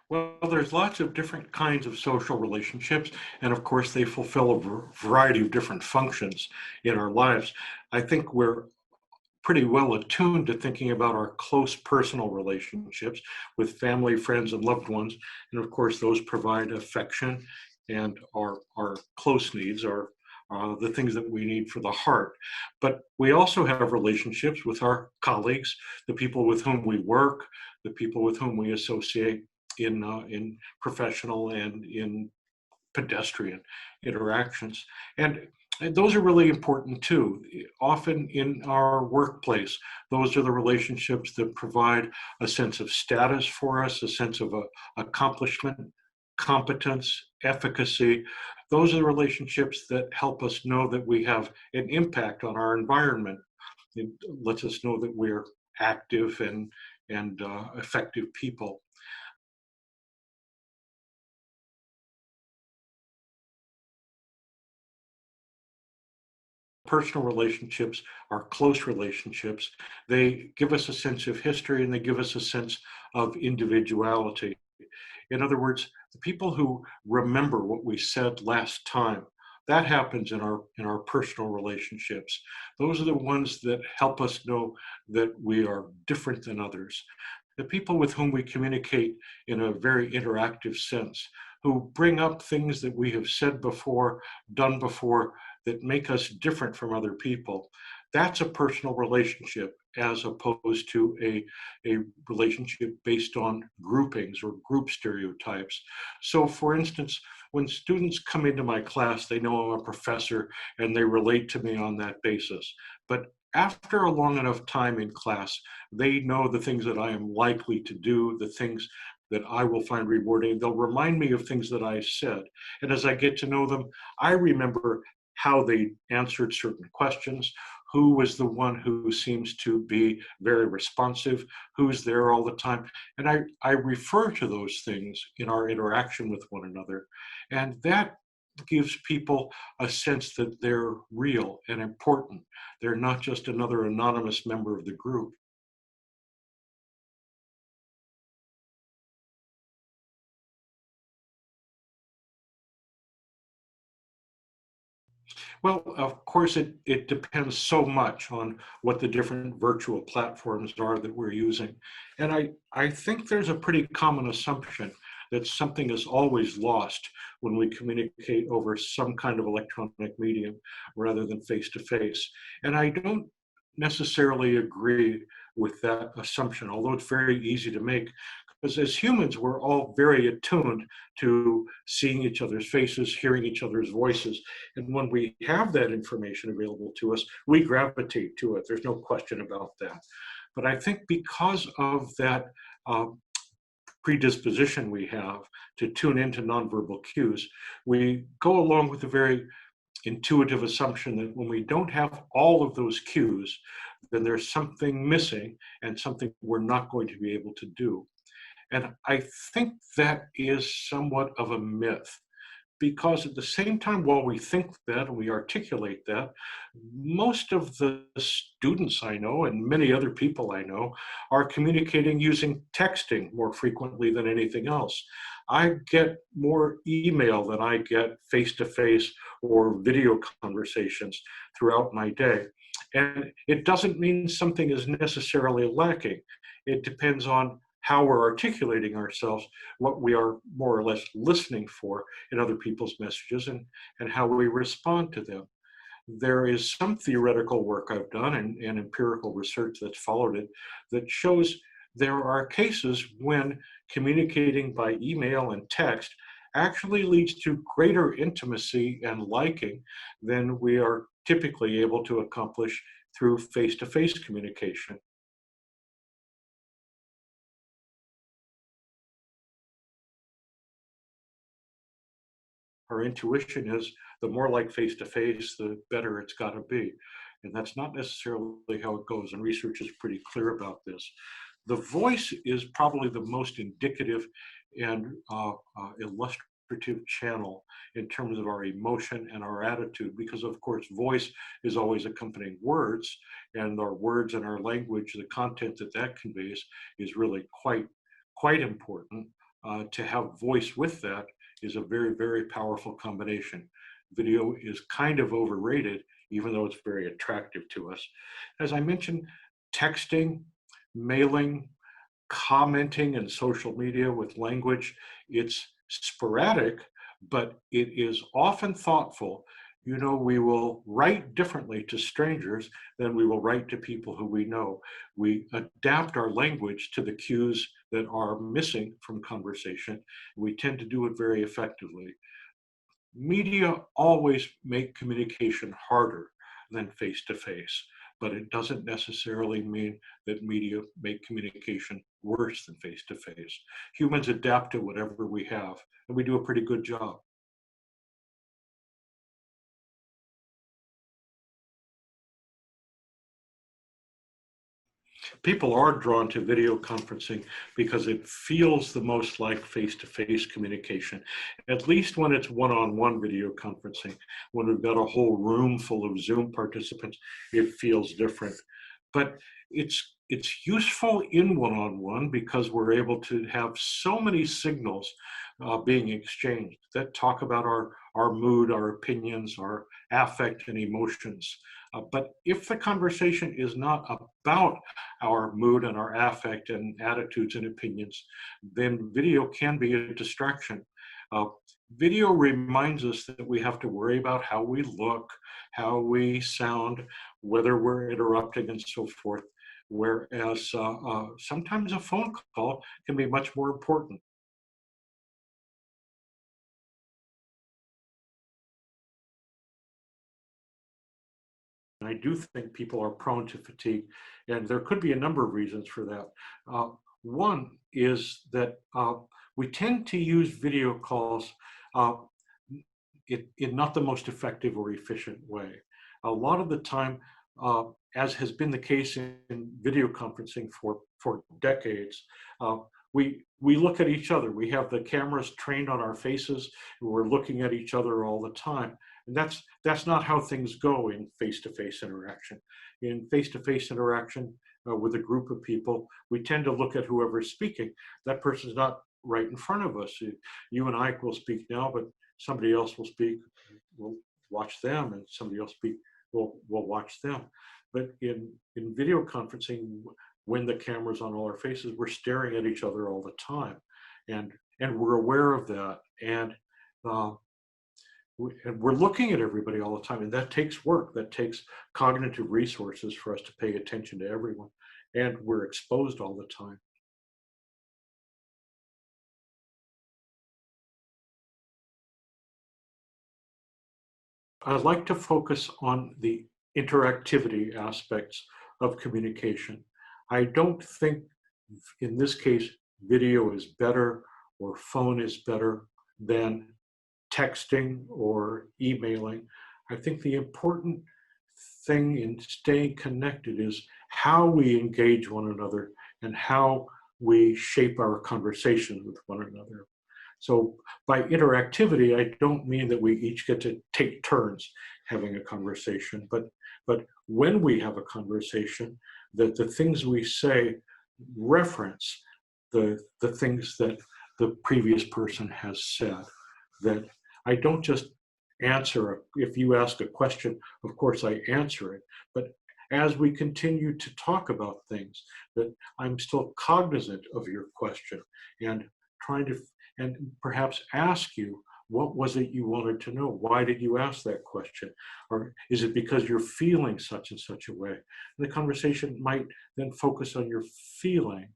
Well, there's lots of different kinds of social relationships, and of course, they fulfill a variety of different functions in our lives. I think we're pretty well attuned to thinking about our close personal relationships with family, friends, and loved ones. And of course, those provide affection, and our close needs are the things that we need for the heart. But we also have relationships with our colleagues, the people with whom we work, the people with whom we associate in professional and in pedestrian interactions. And those are really important too. Often in our workplace, those are the relationships that provide a sense of status for us, a sense of accomplishment, competence, efficacy. Those are the relationships that help us know that we have an impact on our environment. It lets us know that we're active and effective people. Personal relationships are close relationships. They give us a sense of history and they give us a sense of individuality. In other words, the people who remember what we said last time, that happens in our personal relationships. Those are the ones that help us know that we are different than others. The people with whom we communicate in a very interactive sense, who bring up things that we have said before, done before, that make us different from other people. That's a personal relationship as opposed to a relationship based on groupings or group stereotypes. So for instance, when students come into my class, they know I'm a professor and they relate to me on that basis. But after a long enough time in class, they know the things that I am likely to do, the things that I will find rewarding. They'll remind me of things that I said. And as I get to know them, I remember how they answered certain questions, who was the one who seems to be very responsive, who's there all the time. And I refer to those things in our interaction with one another. And that gives people a sense that they're real and important. They're not just another anonymous member of the group. Well, of course, it depends so much on what the different virtual platforms are that we're using. And I think there's a pretty common assumption that something is always lost when we communicate over some kind of electronic medium rather than face to face. And I don't necessarily agree with that assumption, although it's very easy to make. Because as humans, we're all very attuned to seeing each other's faces, hearing each other's voices. And when we have that information available to us, we gravitate to it. There's no question about that. But I think because of that uh, predisposition we have to tune into nonverbal cues, we go along with a very intuitive assumption that when we don't have all of those cues, then there's something missing and something we're not going to be able to do. And I think that is somewhat of a myth because at the same time, while we think that and we articulate that, most of the students I know and many other people I know are communicating using texting more frequently than anything else. I get more email than I get face to face or video conversations throughout my day. And it doesn't mean something is necessarily lacking. It depends on how we're articulating ourselves, what we are more or less listening for in other people's messages, and how we respond to them. There is some theoretical work I've done and empirical research that's followed it that shows there are cases when communicating by email and text actually leads to greater intimacy and liking than we are typically able to accomplish through face-to-face communication. Our intuition is the more like face to face, the better it's got to be. And that's not necessarily how it goes. And research is pretty clear about this. The voice is probably the most indicative and illustrative channel in terms of our emotion and our attitude, because of course, voice is always accompanying words, and our words and our language, the content that that conveys, is really quite important. to have voice with that is a very, very powerful combination. Video is kind of overrated, even though it's very attractive to us. As I mentioned, texting, mailing, commenting in social media with language, it's sporadic, but it is often thoughtful. You know, we will write differently to strangers than we will write to people who we know. We adapt our language to the cues that are missing from conversation. We tend to do it very effectively. Media always make communication harder than face-to-face, but it doesn't necessarily mean that media make communication worse than face-to-face. Humans adapt to whatever we have, and we do a pretty good job. People are drawn to video conferencing because it feels the most like face-to-face communication, at least when it's one-on-one video conferencing. When we've got a whole room full of Zoom participants, it feels different. But it's useful in one-on-one because we're able to have so many signals being exchanged that talk about our mood, our opinions, our affect and emotions. But if the conversation is not about our mood and our affect and attitudes and opinions, then video can be a distraction. Uh, Video reminds us that we have to worry about how we look, how we sound, whether we're interrupting and so forth, whereas sometimes a phone call can be much more important. I do think people are prone to fatigue, and there could be a number of reasons for that. One is that we tend to use video calls uh, in not the most effective or efficient way. A lot of the time, uh, as has been the case in video conferencing for decades, uh, we look at each other. We have the cameras trained on our faces, and we're looking at each other all the time. And that's not how things go in face-to-face interaction. In face-to-face interaction with a group of people, we tend to look at whoever's speaking. That person's not right in front of us. You and I will speak now, but somebody else will speak, we'll watch them, and somebody else speak, we'll watch them. But in video conferencing, when the camera's on all our faces, we're staring at each other all the time. And we're aware of that. Uh, and we're looking at everybody all the time, and that takes work. That takes cognitive resources for us to pay attention to everyone. And we're exposed all the time. I'd like to focus on the interactivity aspects of communication. I don't think in this case, video is better or phone is better than texting or emailing. I think the important thing in staying connected is how we engage one another and how we shape our conversations with one another. So by interactivity, I don't mean that we each get to take turns having a conversation, but when we have a conversation, that the things we say reference the things that the previous person has said. That I don't just answer, if you ask a question, of course I answer it, but as we continue to talk about things, that I'm still cognizant of your question and trying to, and perhaps ask you, what was it you wanted to know? Why did you ask that question? Or is it because you're feeling such and such a way? And the conversation might then focus on your feeling,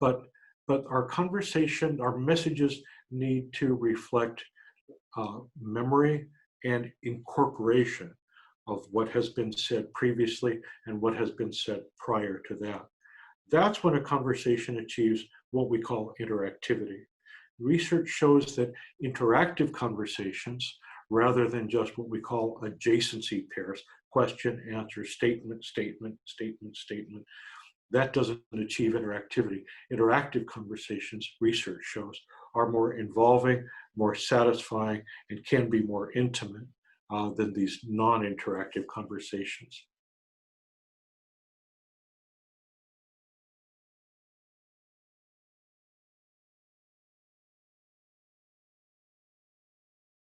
but our conversation, our messages need to reflect memory and incorporation of what has been said previously and what has been said prior to that. That's when a conversation achieves what we call interactivity. Research shows that interactive conversations, rather than just what we call adjacency pairs, question, answer, statement, statement, statement, statement, that doesn't achieve interactivity. Interactive conversations, research shows, are more involving, more satisfying, and can be more intimate than these non-interactive conversations.